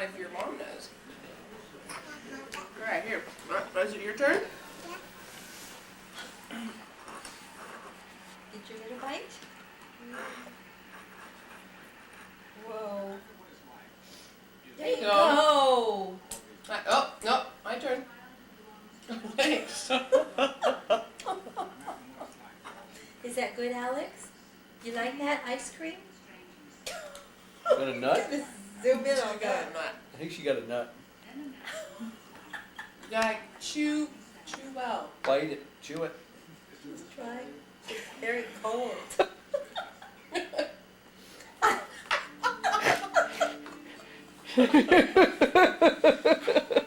if your mom knows. All right, here. Is it your turn? Did you get a bite? Whoa. There you go. Oh, no, my turn. Thanks. Is that good, Alex? You like that ice cream? Got a nut? Zoom in I on got that. a nut. I think she got a nut. You gotta chew well. Bite it, chew it. Try. It's very cold.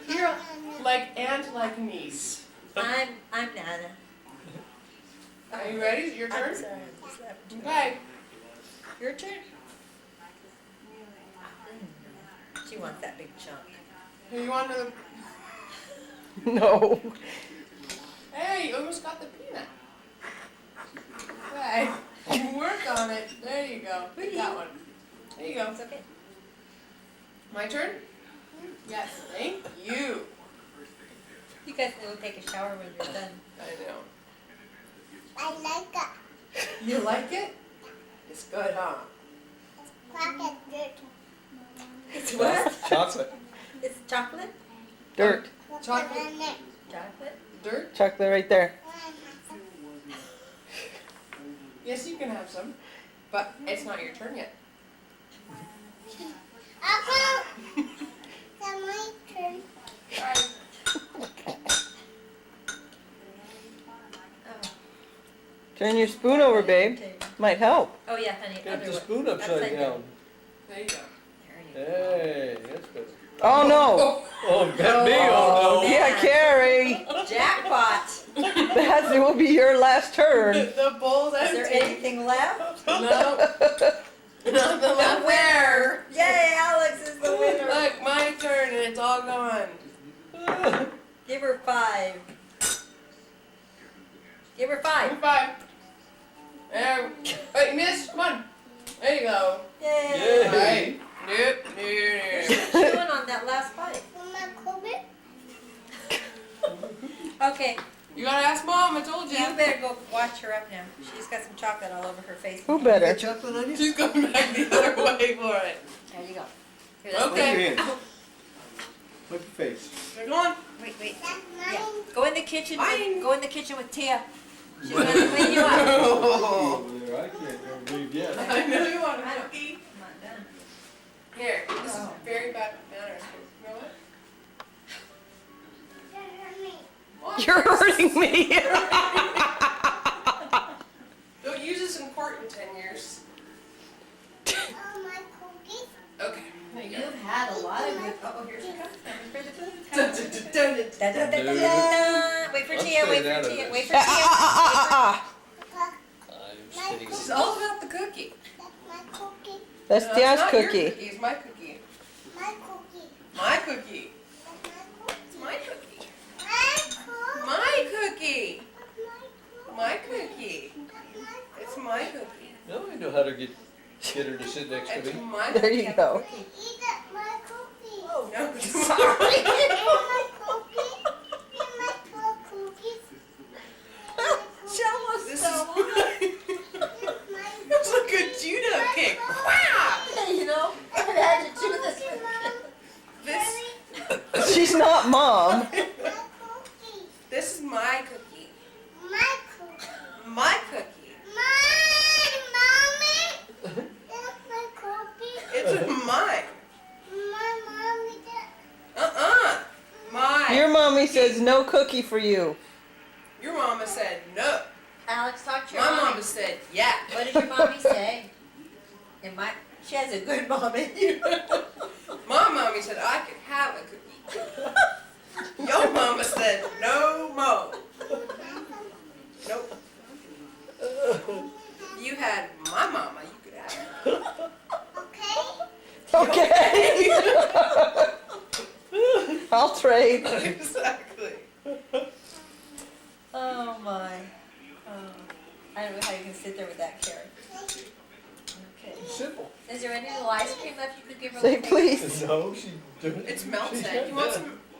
You're like aunt, like niece. I'm Nana. Are you ready? Is it your I'm turn? sorry. I just laughed too. Okay. Your turn. She wants that big chunk. Here, you want another? No. Hey, you almost got the peanut. Okay. You work on it. There you go. Pick that one. There you go. It's okay. My turn? Yes. Thank you. You guys will take a shower when you're done. I know. I like it. You like it? It's good, huh? Pocket dirt. It's what? Chocolate. It's chocolate? Dirt. Chocolate. Chocolate? Dirt? Chocolate right there. Yes, you can have some. But it's not your turn yet. Apple. It's my turn. Alright. Oh. Turn your spoon over, babe. Might help. Oh yeah, honey. Get Other the way. spoon upside down. There you go. There you go. Hey, that's better. Oh no. Oh, bet me, oh no. Yeah, Carrie. Jackpot! That will be your last turn. The bowl's Is there empty. anything left? No. Nothing left there. Yay, Alex is the winner. Look, my turn and it's all gone. Give her 5. Give her 5. 5. There. Wait, miss. Come on. There you go. Yay. Yeah. Alright. Nope. You're Nope. still chewing on that last bite. Mama, Kobe. Okay, You gotta ask mom. I told you. you better go watch her up now. She's got some chocolate all over her face. Who better? chocolate on you? She's going back the other way for it. There you go. Here, that's Okay. Look your face. They're going. Wait. That's Yeah. mine. Go in the kitchen. Mine. Go in the kitchen with Tia. She's gonna clean you up. I can't believe yet. I know you want a cookie. Come on, done. Here. This is very bad manners. You know what? Well, You're hurting me. Don't use this in court in 10 years. Oh, my cookies. Okay. There you go. You've had a lot of good. Oh, here she comes. For the food. Dun, dun, dun, dun, dun. Da, da, da, da, da. Wait for Let's Tia. Wait stay out for of Tia. this. Wait for Tia. I'm sitting. It's all about the cookie. That's my cookie. That's No, Tia's it's not your cookie. It's my cookie. My cookie. My cookie. That's my cookie. It's my cookie. My cookie. My cookie. It's That's my cookie. my cookie. Now I know how to get her to sit next to It's me. my There cookie. you go. Eat it, my cookie. Oh, No, Eat my cookie. Eat my cookies. she almost This fell. It's like a judo kick. Wow! You know, I had to do this. This, She's not mom. this is my cookie. My cookie. My cookie. My mommy. That's my cookie. It's mine. My mommy. My. Your mommy says no cookie for you. Your mama said no. Alex, talk to your My mommy. mama said yeah. What did your mommy say? She has a good mommy. My mommy said I could have a cookie. Your mama said no more. Nope. You had my mama, you could have it. Okay. Okay. I'll trade. Exactly. Oh my. Oh. I don't know how you can sit there with that carrot. Okay. Simple. It's Is there any little ice cream left you could give her? a Say little please. No, she doing it. It's melted. You want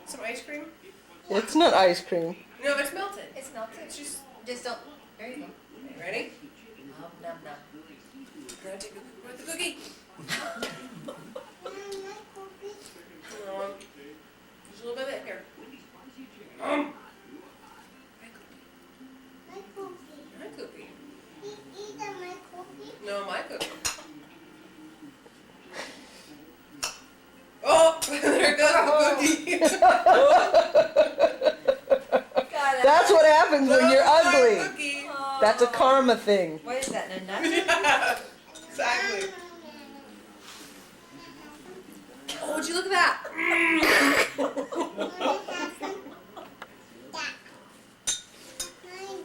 some ice cream? It's not ice cream. No, it's melted. taste? It's melted. It's Just don't. There you go. Okay, ready? Nom, nom, nom. Can I take the cookie? My cookie. Just a little bit here. My cookie. My cookie. Eat my cookie. No, my cookie. Oh, there goes the cookie. God, That's what happens when you're My ugly. cookie. Oh. That's a karma thing. What is that? A nut? Yeah, exactly. Oh, would you look at that?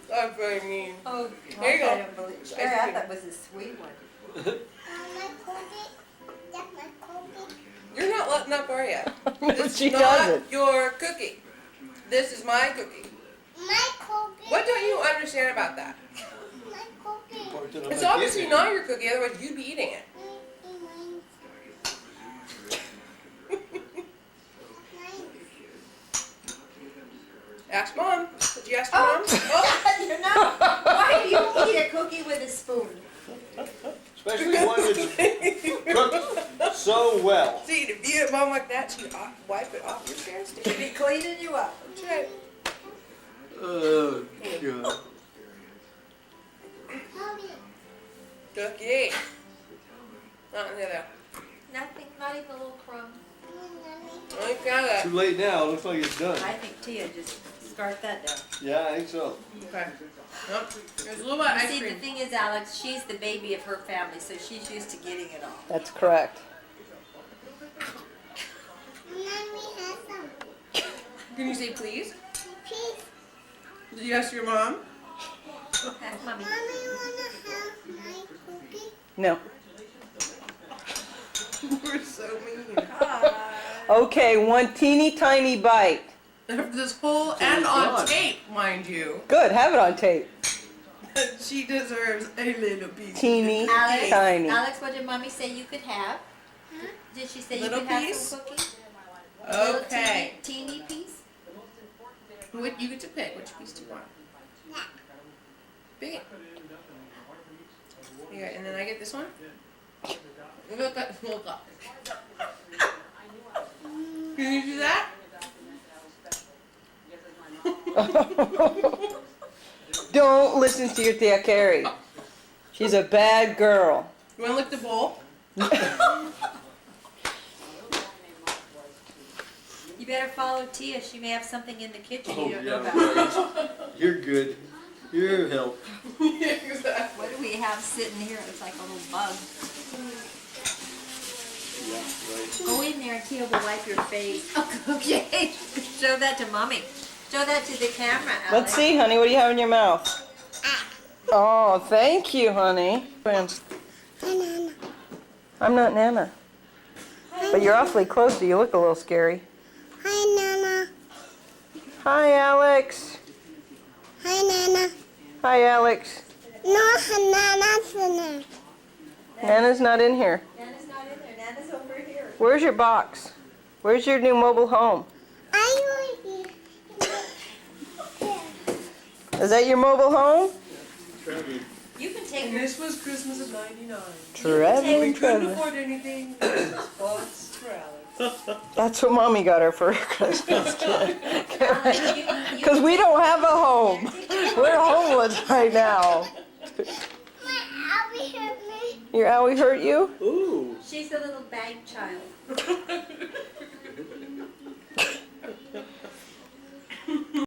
That's very mean. Oh, There you go. I don't believe. Sherry, I thought that was a sweet one. My cookie. That's my cookie. You're not far yet. No, This she is not doesn't. your cookie. This is my cookie. My cookie. What don't you understand about that? My cookie. Parked it on It's my obviously kidney. not your cookie, otherwise you'd be eating it. Ask mom. Did you ask your mom? Oh. You're not. Why do you eat a cookie with a spoon? Especially one that's cooked so well. See, if you eat mom like that, she'd wipe it off your chair She'd stick. be cleaning you up. That's right. Oh, God. Cookie. Not in there. Nothing, not even a little crumb. I got it. Too late now. Looks like it's done. I think Tia just scarfed that down. Yeah, I think so. Okay. Nope. There's a little bit of ice See, the cream. thing is, Alex, she's the baby of her family, so she's used to getting it all. That's correct. Can you say please? Please, Did you ask your mom? Ask Mommy. Mommy, wanna have my cookie? No. We're so mean. Okay, one teeny tiny bite. After this whole, it's and on gone. tape, mind you. Good, have it on tape. She deserves a little piece. Teeny Alex, tiny. Alex, what did Mommy say you could have? Did she say Little you could have piece? some cookies? A little Okay. teeny piece? You get to pick. Which piece do you want? Pick it. Here, and then I get this one. Look up. Look up. Can you do that? Don't listen to your Tia Carrie. She's a bad girl. You want to lick the bowl? You better follow Tia. She may have something in the kitchen Oh, you don't know yeah, about. right. You're good. You're help. Exactly. What do we have sitting here? It's like a little bug. Yeah, right. Go in there and Tia will wipe your face. Okay. Show that to Mommy. Show that to the camera, Alex. Let's see, honey, what do you have in your mouth? Oh, thank you, honey. Friends. Banana. I'm not Nana. But you're awfully close, so you look a little scary. Hi, Nana. Hi, Alex. Hi, Nana. Hi, Alex. No, Nana's in there. Nana's not in here. Nana's not in there. Nana's over here. Where's your box? Where's your new mobile home? Are you here? Is that your mobile home? You can take And her. this was Christmas of '99. Traveling We couldn't Trevor. afford anything. Well, it's for Alex. That's what Mommy got her for Christmas. Because we don't have a home. We're homeless right now. My Abby hurt me. Your owie hurt you? Ooh. She's a little bag child.